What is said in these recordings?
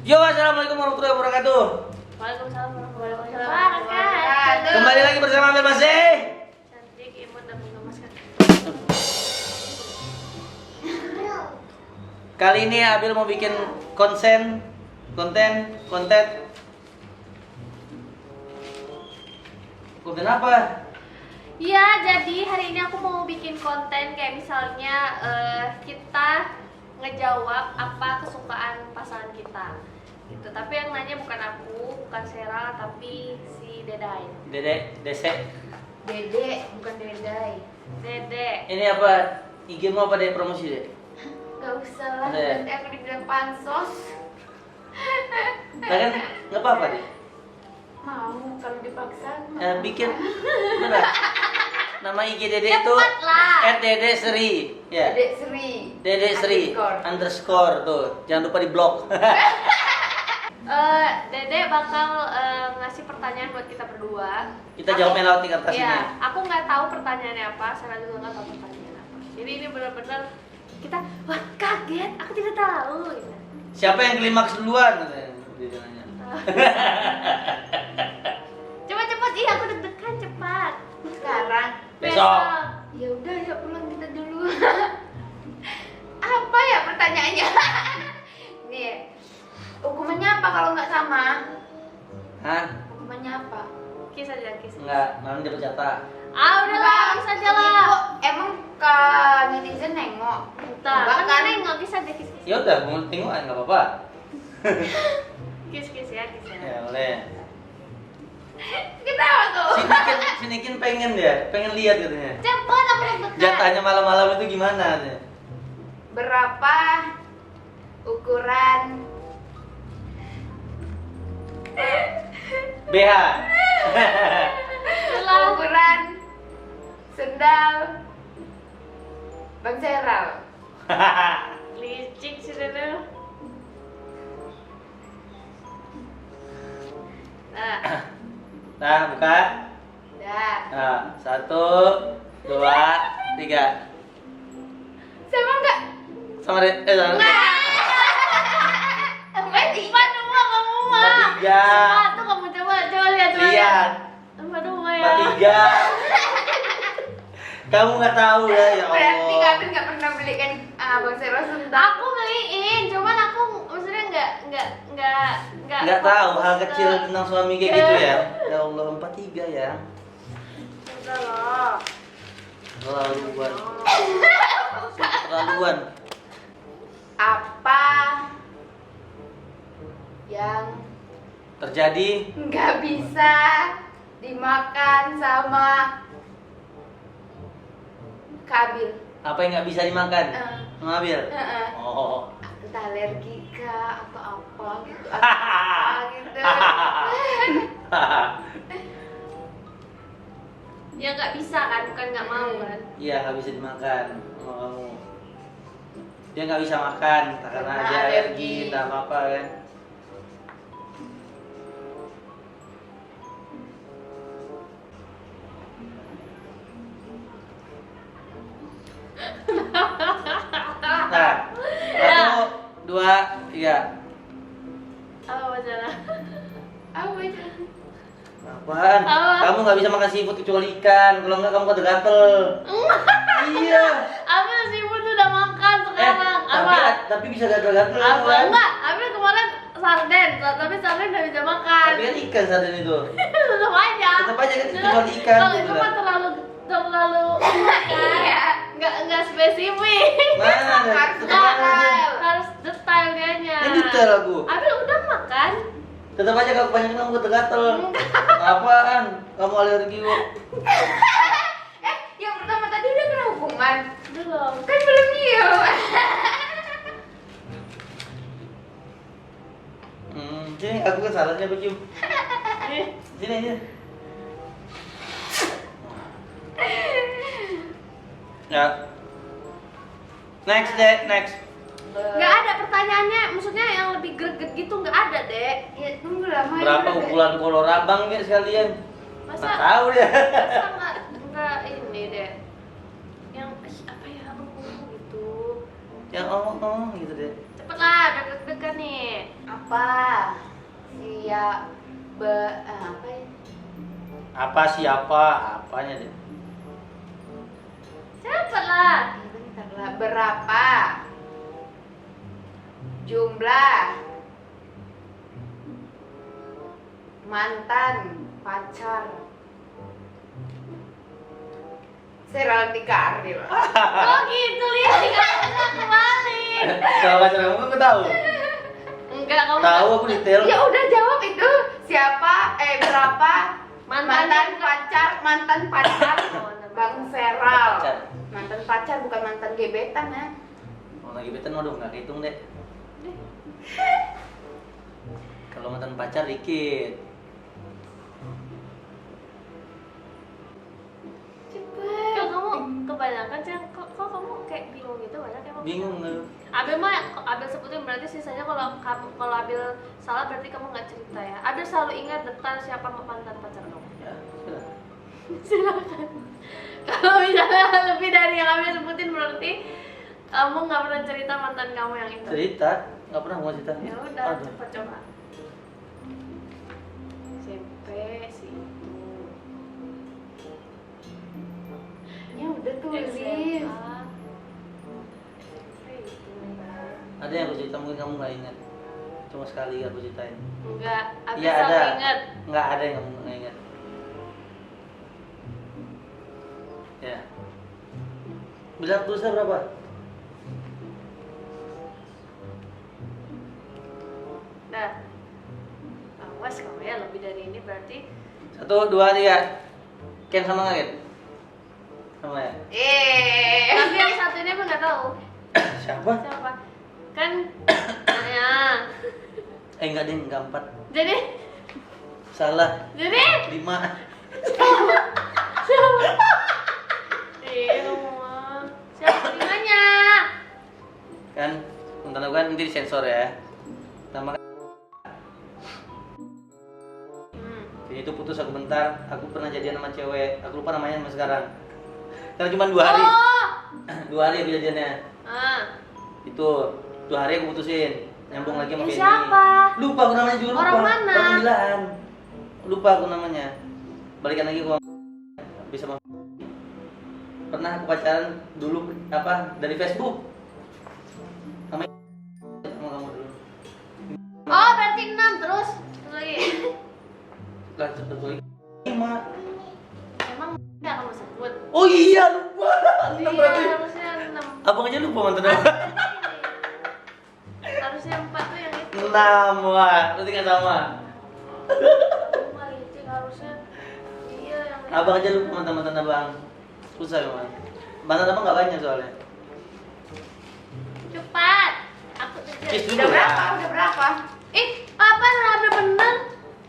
Yo, assalamualaikum warahmatullahi wabarakatuh. Waalaikumsalam warahmatullahi wabarakatuh. Kembali lagi bersama Amir masih. Cantik, imut dan mengemaskan. Kali ini Abil mau bikin konten. Konten apa? Ya, jadi hari ini aku mau bikin konten kayak misalnya kita ngejawab apa kesukaan pasangan kita. Gitu. Tapi yang nanya bukan aku, bukan Sera, tapi si Dedai. Dese. Dede, bukan Dedai. Dede. Ini apa? IG mau apa deh promosi deh? Gak usah lah, Ada ya? nanti aku dibilang pansos. Nah, kan nggak apa-apa deh. Mau kalau dipaksa. Bikin bener. Nama IG Dede itu Cepat lah. @dedesri. Ya. Dede Sri. Dede Sri underscore tuh. Jangan lupa di blog. Dede bakal ngasih pertanyaan buat kita berdua. Kita jawabnya lewat kertas ini. Iya, aku nggak tahu pertanyaannya apa, Sarah juga nggak tahu pertanyaannya apa. Jadi ini benar-benar kita, wah kaget, aku tidak tahu. Gitu. Siapa yang klimaks duluan? Dia nanya. Cepat-cepat, iya aku deg-degan cepat. Sekarang Besok. ya udah ya pulang kita dulu. Apa ya pertanyaannya? Nih, hukumannya apa kalau nggak sama? Hah? Hukumannya apa? Kis aja, kis. Enggak, malam dapat jatah. Udahlah, kis aja lah. Itu emang ke netizen nengok. Bentar, Enggak kan kan? nggak bisa deh kis. Ya udah, mau tengok nggak apa-apa. Kis ya, kis ya. Ya boleh. Ketawa tuh. Sinikin pengen dia, pengen lihat katanya. Cepat, aku deg-degan. Jatahnya malam-malam itu gimana? Katanya. Berapa ukuran BH. ukuran sendal Bang Seral? Licik sih Dede. Nah, Nah, buka. Dah. Nah, 1, 2, 3. Sama enggak? Sama deh. Sama. Empat tiga. empat dua kamu mah. 3. Satu kamu coba lihat. Lihat. Empat dua ya. 3. Kamu nggak tahu ya, ya Berarti Allah. Kapin nggak pernah belikan Bang Seral sendal. Aku beliin, cuman aku maksudnya Nggak tahu hal kecil tentang suami kayak gitu ya. Ya Allah, 43 ya. Udah loh. Terlaluan. Terlaluan. Apa yang Terjadi nggak bisa dimakan sama Kabil? apa yang nggak bisa dimakan? Mengambil. Oh. Entah alergi kah atau apa gitu atau apa gitu. Ya nggak bisa kan, bukan nggak mau kan. Iya, nggak bisa dimakan sama kamu. Dia nggak bisa makan karena Karena dia alergi. alergi, entah apa kan. Nah, 1, 2, 3. Apa masalah? Apa itu? Apaan? Apa? Kamu nggak bisa makan seafood kecuali ikan. Kalau nggak kamu gatel-gatel. Iya. Ambil seafood udah makan sekarang. Apa? Tapi bisa gatel-gatel. Apa? kan? Enggak, Ambil kemarin sarden, tapi sarden nggak bisa makan. Tapi kan ikan sarden itu. Tetap aja. Tetap aja kan kecuali ikan. Kalau gitu itu kan. mah terlalu Iya. nggak spesifik. Mana? Harus Tetap aja. Harus detail kayaknya. Ini detail aku. Ambil udah makan. Tetap aja kalau kebanyakan kamu gatel-gatel. Apaan? Kamu alergi kok. Yang pertama tadi udah kena hukuman. Belum. Kan belum iya. Sini aku kan saladnya aku cium. Sini aja. Ya. Next deh, next. Nggak ada pertanyaannya, maksudnya yang lebih greget gitu nggak ada deh. Ya tunggu lah. Mai Berapa udah- ukuran kolor abang ya sekalian? Masa Nggak tahu ya. masa nggak ini deh. Yang apa ya gitu. Yang gitu deh. Cepet lah, deg-degan nih. Apa Apa apa ya? Apa siapa? Apanya deh? Cepet lah. Bentar lah. Berapa jumlah mantan pacar Seraldi Karim? Kok gitu lihat nggak kebalik. Kalau pacar kamu kan tahu. Enggak, kamu Tahu aku detail. Ya udah jawab itu. Siapa? Berapa mantan pacar Bang Feral? Pacar. Mantan pacar bukan mantan gebetan ya. Mau lagi beten waduh nggak kehitung deh. Kalau mantan pacar dikit. Kok kamu kebanyakan sih, kok kamu kayak bingung gitu banyak emang? Bingung nggak? Abil mah, Abil sebutin berarti sisanya kalau Abil salah berarti kamu nggak cerita ya. Abil selalu ingat detail siapa mantan pacar kamu. Ya, sudah. Silakan. Kalau misalnya lebih dari yang Abil sebutin berarti kamu nggak pernah cerita mantan kamu yang itu. Cerita, nggak pernah mau cerita. Ya udah, Aduh. cepat coba. SMP sih. Ya udah tulis. SMA. Ada yang aku cerita mungkin kamu nggak ingat. Cuma sekali aku ceritain. Enggak, Abil Iya selalu ada. ingat. Nggak ada yang kamu nggak ingat. Ya. Bilang tulisnya berapa? Nah, awas kamu ya, lebih dari ini berarti 1, 2, 3. Ken sama nggak Ken? Sama ya? tapi yang satu ini emang nggak tahu Siapa? siapa kan. Ya Enggak deh, enggak 4. jadi Salah. 5. 5. Siapa limanya? Kan, bentar aku kan nanti disensor ya. Nama Jadi itu putus aku bentar. Aku pernah jadian sama cewek. Aku lupa namanya sama sekarang. Karena cuma 2 hari. Oh 2 hari aku jadiannya. Itu 2 hari aku putusin. Nyambung lagi sama Ini Fendi. siapa? Lupa aku namanya juga lupa. Orang mana? Orang 9. Lupa aku namanya. Balikan lagi aku bisa sama. Pernah aku pacaran dulu dari Facebook. Sama kamu dulu. Oh berarti 6 terus lagi. Lah cepet lagi. 5. Emang nggak kamu sebut? Oh iya lupa. Iya Berarti harusnya 6. abang aja lupa mantan aku. Harusnya 4 tuh yang itu. 6 wah, berarti nggak sama. Kamu mah licik harusnya. Iya yang itu. Abang aja lupa mantan abang. Susah memang. Mantan abang nggak banyak soalnya. Cepat. Aku Kiss tuh. dulu ya. Udah berapa? Apa ada bener?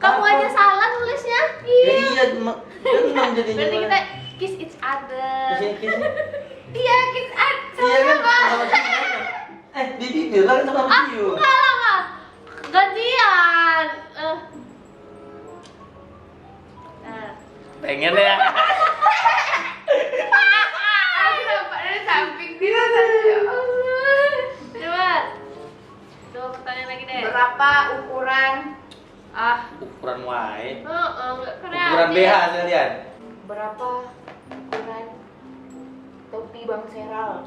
Kamu Apa? aja salah nulisnya. Ya Iya. iya, 6 jadinya. Berarti kita kiss each other. Kiss. Iya, kita Iya kan? Sama cium. Di bibir lah kan sama cium. Enggak. Gantian. Pengen ya. Aku dapat dari samping dia tadi. Ya Allah. Cepat. 2 pertanyaan lagi deh. Berapa ukuran Ukuran wae. Enggak kreatif. Ukuran BH sekalian. berapa ukuran topi Bang Seral?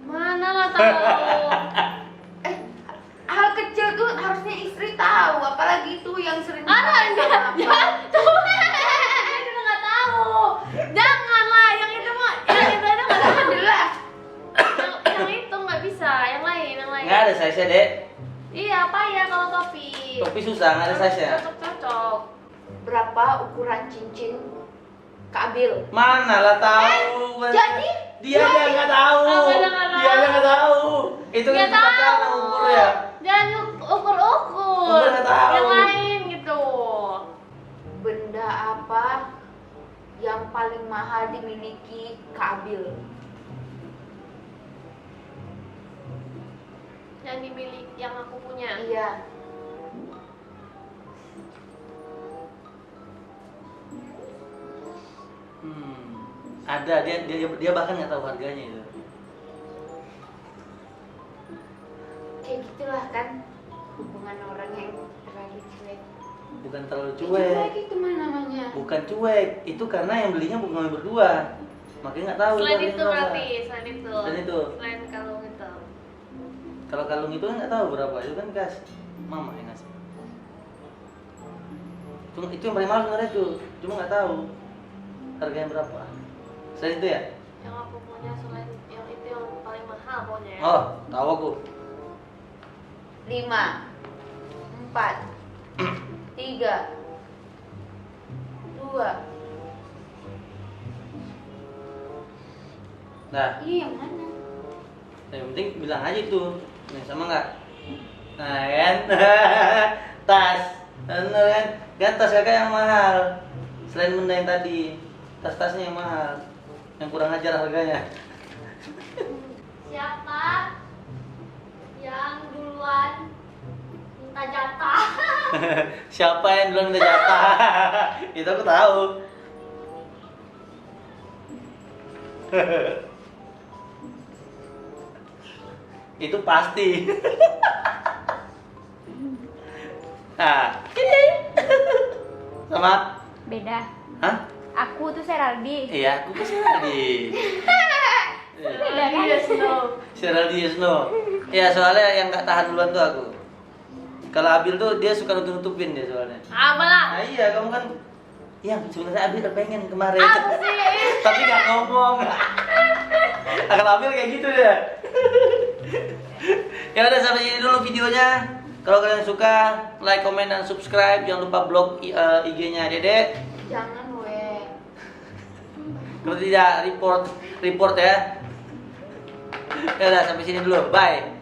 Mana lah tahu. Hal kecil tuh harusnya istri tahu, apalagi itu yang sering Ada dipakai sama enggak? abang. Saya juga nggak tahu. Janganlah yang itu mah, yang itu aja nggak tahu. Jelas. Yang itu nggak bisa, yang lain. Nggak ada size-nya, Dek. Iya, apa ya kalau topi? Topi susah, nggak ada size-nya. Cocok. Berapa ukuran cincin Kabil? Mana lah tahu. Jadi dia aja nggak tahu. Apa dia nggak tahu? Dia aja nggak tahu. Itu kan Nggak pacaran tahu. ukur ya. Jangan ukur-ukur. Ukur nggak tahu. Yang lain gitu. benda apa yang paling mahal dimiliki Kabil? Yang dimiliki, yang aku punya. Iya. Ada dia bahkan nggak tahu harganya itu. Kayak gitulah kan. hubungan orang yang terlalu cuek. Bukan terlalu Cuek cuek. itu mana namanya? Bukan cuek, itu karena yang belinya bukan kami berdua. Makanya nggak tahu. Selain harganya itu berapa. berarti, selain itu. Selain itu. Selain kalung itu. Kalau kalung itu kan nggak tahu berapa, itu kan kas mama yang ngasih. Cuma itu yang paling mahal sebenarnya itu, cuma nggak tahu harganya berapa. Selain itu ya? Yang aku punya selain yang itu yang paling mahal pokoknya. Oh, tahu aku. 5 4 3 2. Nah, Ini yang mana? yang penting bilang aja tuh, nih sama nggak? Nah kan, tas, bener kan? Kan tas kakak yang mahal. Selain benda yang tadi, tas-tasnya yang mahal, yang kurang ajar harganya. Siapa yang duluan minta jatah? Siapa yang duluan minta jatah? Itu aku tahu. Itu pasti. Nah, ini sama, Beda. hah? Aku tuh Seraldi. Iya, aku kesini tadi. Beda kan? Yes, no. Seraldi Snow. Iya, soalnya yang nggak tahan duluan tuh aku. Kalau Abil tuh dia suka nutup-nutupin dia soalnya. Apa lah? Nah iya, kamu kan yang sebenarnya Abil udah pengen kemarin. Apa sih? Tapi nggak ngomong. Kalau Abil kayak gitu deh. Ya udah, sampai sini dulu videonya. Kalau kalian suka, like, comment, dan subscribe. Jangan lupa blog IG-nya Dedek. Jangan weh. Kalau tidak, report ya. Ya udah, sampai sini dulu. Bye.